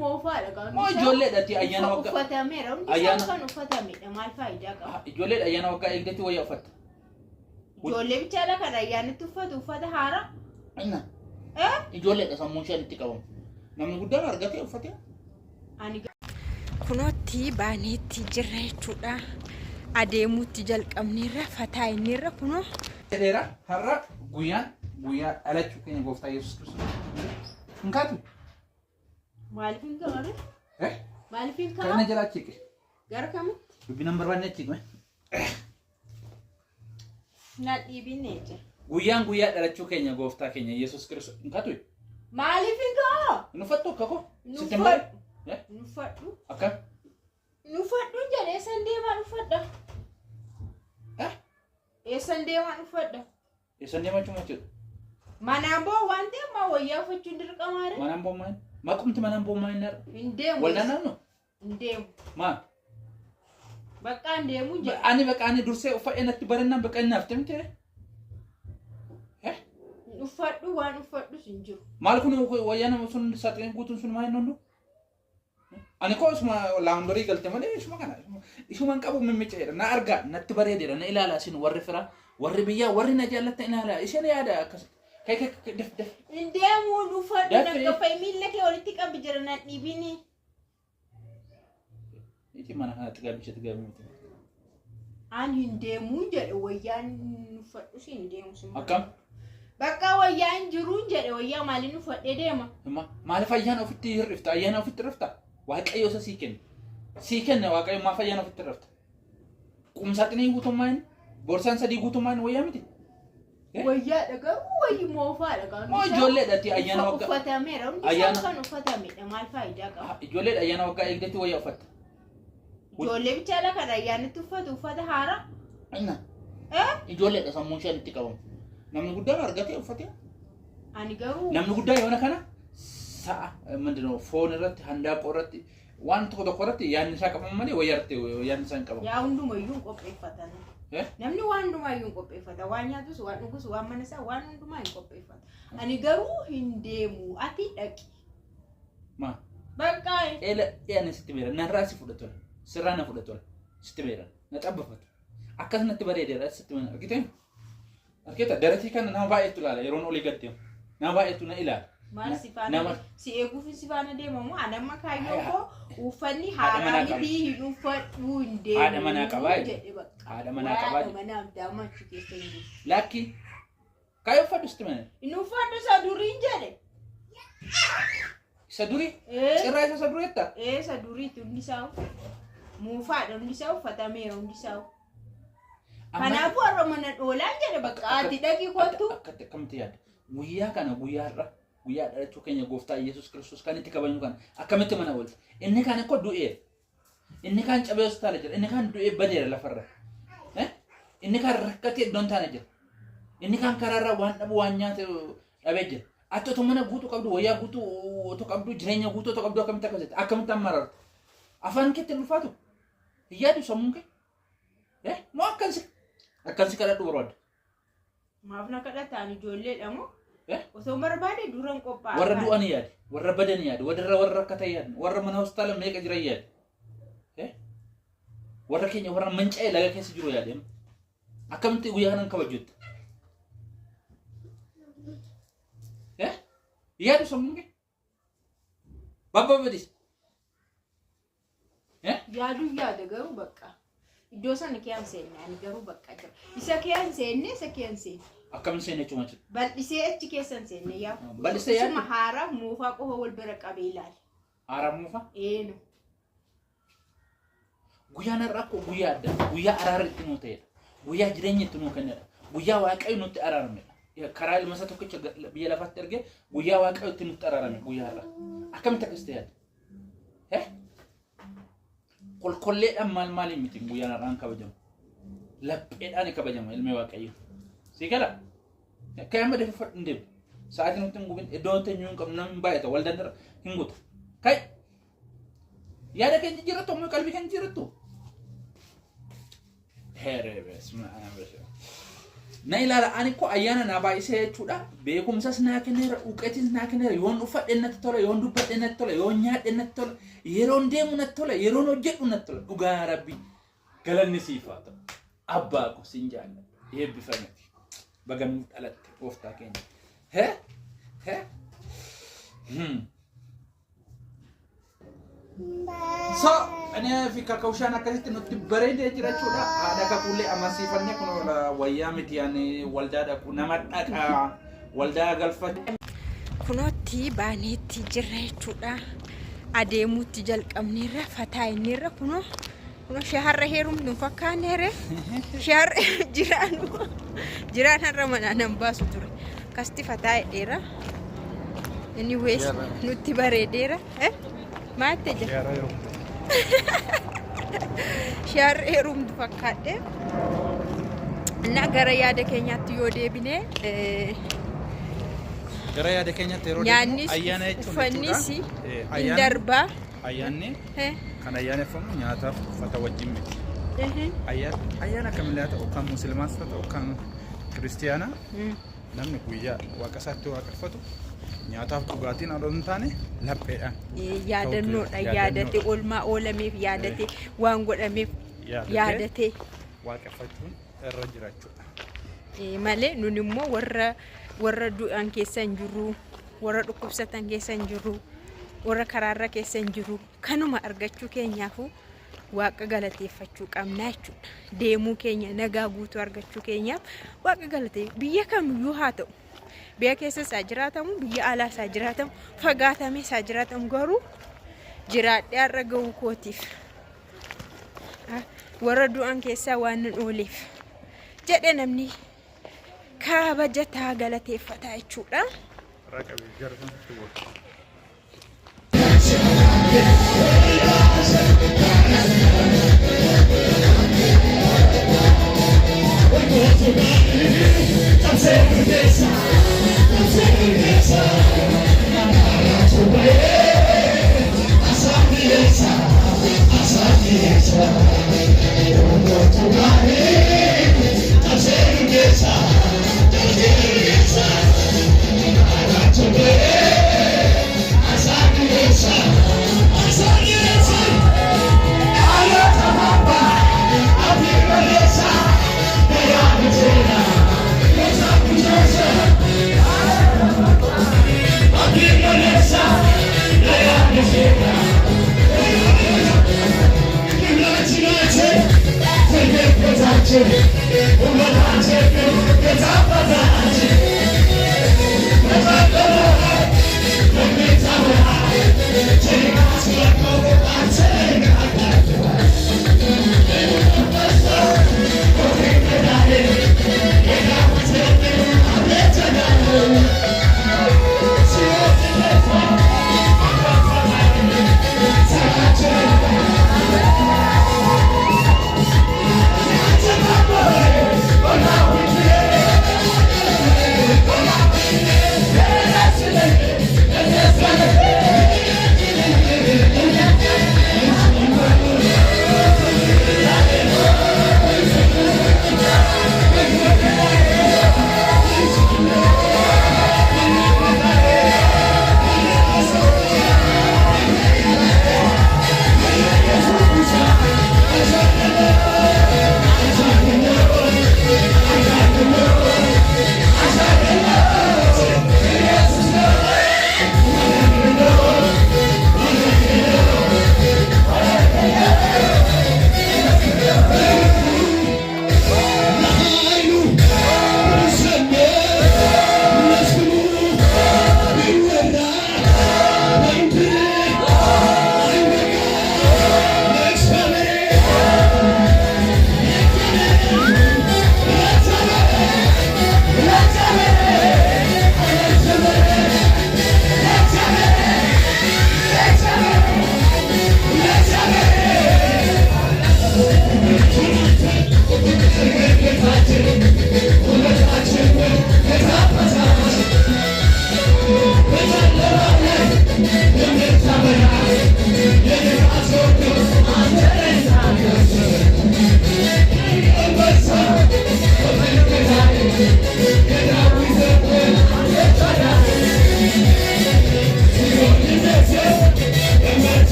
موفا لقى ما جولة دتي أيانا وقا فتامير أيانا كانوا فتامير ما الفايدة كا جولة أيانا وقا إجدتي ويا فت جولة بتشالا كذا أيانا تفت وفت هارا أنا إيه جولة ده سموشان تكاوم نمن قدام أرجعتي وفتيا أنا kunooti baaniitti jirra jechuudha adeemuutti jalqabneerra fataayineerra kunoo Edera har'a guyyaa dhalachuu keenya gooftaa Yesuus Kiristoos. Hinkaatu? مالفين كمان مالفين Kana كمان jalaa chiqe. غير كمان Dubbi nan barbaanne chiqme. نادي بينيجي Guyyaa dhalachuu keenya gooftaa keenya Yesuus Kiristoos. Hinkaatu? مالفين كمان Nufattu akka koo? نفر نفر Akka? نفر نجى سندي ما نفر سندي ما نفر Eessan deemaa jechuun jechuudha. منابو وانتي ما ويا فتشندر كمان Manaan boommaan? Maqumti manaan boommaan hin dharra. ندم Wal naannoo? ندم Maa? بقى ندم وجا Ani baqa ani dursee uffa'ee natti barannaan baqa inni hafte miti? نفر وان نفر سنجر Maal kun wayyaa nama sun saaxileen guutuun sun maal hin hundu? Ani koo isuma laawundarii galte malee isuma kana isumaan qabu mimmiceedha na argaa natti bareedeedha na ilaalaa isin warri fira warri biyyaa warri na jaallatta ilaalaa isheen yaada akkas kai def ندم ونفر دفع. نكفي مين لك ولتك أبجرنا نبيني iti mana kanatti gaabichatti gaabimiti أنا ندم وجا ويا نفر شيء ندم سما akkam بقى ويا نجرون جا ويا مالي نفر ندم hima maaliif ayyaana ofitti hirrifta ayyaana ofitti rifta waaqayyo isa sii kenne waaqayyo maaf ayyaana ofitti rifta qumsaaxinii guutummaan boorsaan sadii guutummaan wayyaa miti ويا دقا ويا موفا دقا moo ijoolleedhati ayyaana waggaa وفتا ميرا أيانا. ونسان كانوا فتا ميرا ما الفايدة كا ijoolleedha ayyaana waggaa eegdatti wayyaa uffatta جولي بتشالا كذا يعني تفت وفتا هارا inna إيه ijoolleedha sammuun isheen itti qabamu namni guddaan argatee uffatee أنا قرو namni guddaa yoona kana sa'a mandino foon irratti handaaqoo irratti waan tokko irratti yaadni isaa qabamu malee wayyaarte yaadni isaa hin qabamu يا عندو ما يون قبل فتا eh نمني وان دوما يون قبل فتا وان يادوس وان نقص وان منسا وان دوما يون قبل فتا أنا قرو هندمو أتي أك ma بقى ela yaani sitti beera narraa si fudhatola sirraa na fudhatola sitti beera na xabbafata akkas natti bareedeera sitti mana argita daratii kana nama baay'eetu ilaala yeroon olii gaddeemu nama baay'eetu na ilaala maal sifaana nama si eeguuf sifaana deemamu anamma kaayyoo koo uffanni Haadha manaa haaraan qaba. hin uffadhu hin deemu Haadha manaa qabaa jedhe bakka Haadha manaa qabaa haadha manaa abdaama achi keessa hin jiru laakki kaayoo uffadhu sitti mana hin uffadhu isa duriin jedhe isa durii ee cirraa isa durii jetta isa duriitti hundi isaa muufaadha hundi isaa uffatameera hundi isaa kanaafuu har'a mana dhoolaan jedhe bakka ati dhaqii kottu akkatti akkamti yaadda guyyaa kana guyyaa dhalachuu keenya gooftaa Yesuus Kiristoos kan itti kabajnu kana akkamitti mana oolta inni kaan akka du'eera inni kaan cabee hospitaala jira inni kaan du'ee badeera lafarra inni kaan rakkatee iddoon taana jira inni kaan karaarraa waan dhabu waan nyaate dhabee jira ati otoo mana guutuu qabdu wayyaa guutuu otoo qabdu jireenya guutuu otoo qabdu akkamitti akkasitti akkamitti ammararta afaan keetti ulfaatu hin yaadu sammuun kee moo akkansi kadhadhu barbaadda maaf na kadhataan ijoolleedha moo osoo barbaade duran qophaa'aa warra du'an yaade warra badan yaade warra rakkatan yaade warra mana hospitaala meeqa jiran yaade warra keenya warra manca'ee laga keessa jiru yaade akkamitti guyyaa kanan kabajjutta yaadu sammuun kee babbabadis yaadu yaada garuu bakka iddoo sana kiyaan seenne ani garuu bakka jira isa kiyaan seenne isa kiyaan seenne akkamitti seenne jechuun jechuudha bal'isee achi keessan seenne yaa bal'isee yaadu suma haaraa muufaa qofa wal bira qabee ilaali haaraa muufa eenu guyyaan har'a akkoo guyyaa adda guyyaa araarri itti nuu ta'edha guyyaa jireenya itti nuu kennedha guyyaa waaqayyo nutti araaramedha karaa ilma isaa tokkicha biyya lafaatti ergee guyyaa waaqayyo itti nutti araarame guyyaa har'a akkamitti akkas ta'e kolkolleedhaan maaliin miti guyyaan har'aan kabajamu lapheedhaan kabajama ilmi waaqayyo si gala kaayama dafa fadhu hin deebi sa'aatiin nutti hin gubin iddoo nuti hin qabnu namni baay'ata wal dandara hin guuta kai yaada keenya jiratu ammoo qalbii keenya jiratu heere besma ana besha Na ilaala ani ko ayyaana na baay'isee jechuudha. Beekumsas naa kenneera, uqeetis naa kenneera. Yoon uffadhe natti tola, yoon dubbadhe natti tola, yoon nyaadhe natti tola, yeroon deemu natti tola, yeroon hojjedhu natti tola. Dhugaa Rabbi galanni siif haa ta'u. Abbaa ko sin jaalladha. Eebbifamati. Baga nuuf dhalatte gooftaa keenya. So, ani fi kakawshaan akkasitti nutti bareedee jira jechuudha. Haadha kakuullee amansiifannee kun wayyaa miti yaani waldaa dhaqu nama dhaqaa waldaa galfate. Kunootti baaneetti jirra jechuudha. Adeemuutti jalqabneerra fataa inneerra kunoo shaharra heerumtuun fakkaaneere shaharra jiraan har'a manaa nan baasu ture. Kasti fataa dheera. Anyways nutti bareedeera. Maatte jira. Shaharra heerumtu fakkaadhe. Na gara yaada keenyaatti yoo deebine gara yaada keenyaatti yeroo deebine ayyaana jechuun uffannis darbaa ayyaanni kan ayyaaneffamu nyaataaf uffata wajjin miti. Ayyaana kamillee haa ta'u kan musliimaas haa ta'u kan kiristiyaanaa namni guyyaa waaqa isaatti waaqeffatu nyaataaf dhugaatiin adoo hin taane lapheedhaan yaadannoodha. Yaadate oolmaa oolameef yaadate waan godhameef yaadate waaqeffachuun irra jiraachuudha. Malee nun immoo warra du'an keessa hin jirru, warra dhukkubsatan keessa hin jirru, warra karaarra keessa hin jirru. Kanuma argachuu keenyaafu waaqa galateeffachuu qabna jechuudha. Deemuu keenya nagaa guutuu argachuu keenyaaf waaqa galatee biyya kamiyyuu haa ta'u. Biyya keessa isaa jiraatamu, biyya alaa isaa jiraatamu, fagaatamee isaa jiraatamu garuu jiraadhee har'a gahuu kootiif warra du'an keessaa waan hin ooleef jedhe namni kabajataa galateeffataa jechuudha.